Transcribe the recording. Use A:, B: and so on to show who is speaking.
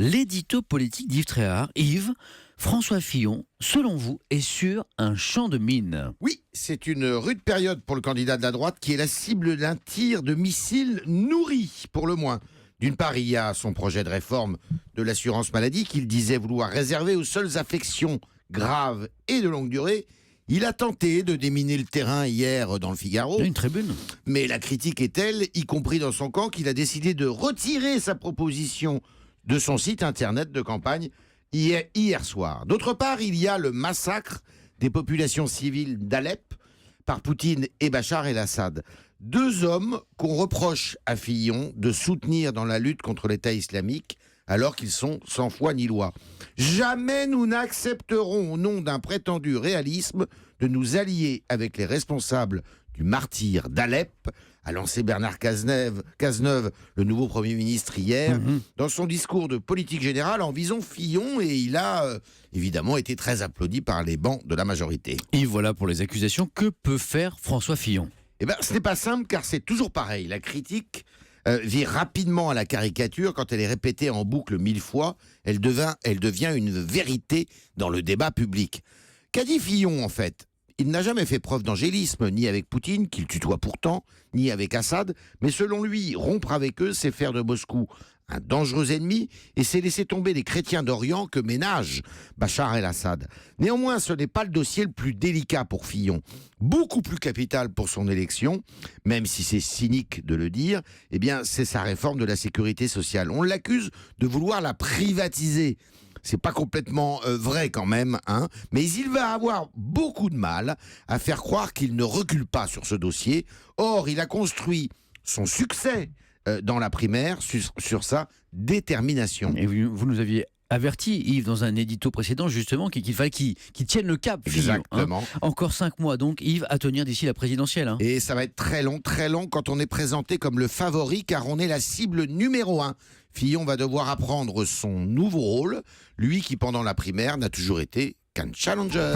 A: L'édito politique d'Yves Tréhard. Yves, François Fillon, selon vous, est sur un champ de mine.
B: Oui, c'est une rude période pour le candidat de la droite qui est la cible d'un tir de missiles nourri, pour le moins. D'une part, il y a son projet de réforme de l'assurance maladie qu'il disait vouloir réserver aux seules affections graves et de longue durée. Il a tenté de déminer le terrain hier dans le Figaro.
A: Une tribune.
B: Mais la critique est telle, y compris dans son camp, qu'il a décidé de retirer sa proposition de son site internet de campagne hier soir. D'autre part, il y a le massacre des populations civiles d'Alep par Poutine et Bachar el-Assad. Deux hommes qu'on reproche à Fillon de soutenir dans la lutte contre l'État islamique alors qu'ils sont sans foi ni loi. Jamais nous n'accepterons, au nom d'un prétendu réalisme, de nous allier avec les responsables du martyre d'Alep, a lancé Bernard Cazeneuve, le nouveau Premier ministre hier, dans son discours de politique générale en visant Fillon, et il a évidemment été très applaudi par les bancs de la majorité.
A: Et voilà pour les accusations. Que peut faire François Fillon ?
B: Eh bien, ce n'est pas simple car c'est toujours pareil. La critique vire rapidement à la caricature quand elle est répétée en boucle 1000 fois. Elle devient une vérité dans le débat public. Qu'a dit Fillon en fait ? Il n'a jamais fait preuve d'angélisme, ni avec Poutine, qu'il tutoie pourtant, ni avec Assad, mais selon lui, rompre avec eux, c'est faire de Moscou un dangereux ennemi, et c'est laisser tomber les chrétiens d'Orient que ménage Bachar el-Assad. Néanmoins, ce n'est pas le dossier le plus délicat pour Fillon. Beaucoup plus capital pour son élection, même si c'est cynique de le dire, eh bien, c'est sa réforme de la sécurité sociale. On l'accuse de vouloir la privatiser. C'est pas complètement vrai quand même, hein, mais il va avoir beaucoup de mal à faire croire qu'il ne recule pas sur ce dossier. Or, il a construit son succès dans la primaire sur sa détermination.
A: Et vous nous aviez averti, Yves, dans un édito précédent, justement, qu'il fallait qu'il tienne le cap.
B: Exactement.
A: Fillon, hein. Encore 5 mois, donc, Yves, à tenir d'ici la présidentielle. Hein.
B: Et ça va être très long quand on est présenté comme le favori, car on est la cible numéro 1. Fillon va devoir apprendre son nouveau rôle, lui qui, pendant la primaire, n'a toujours été qu'un challenger.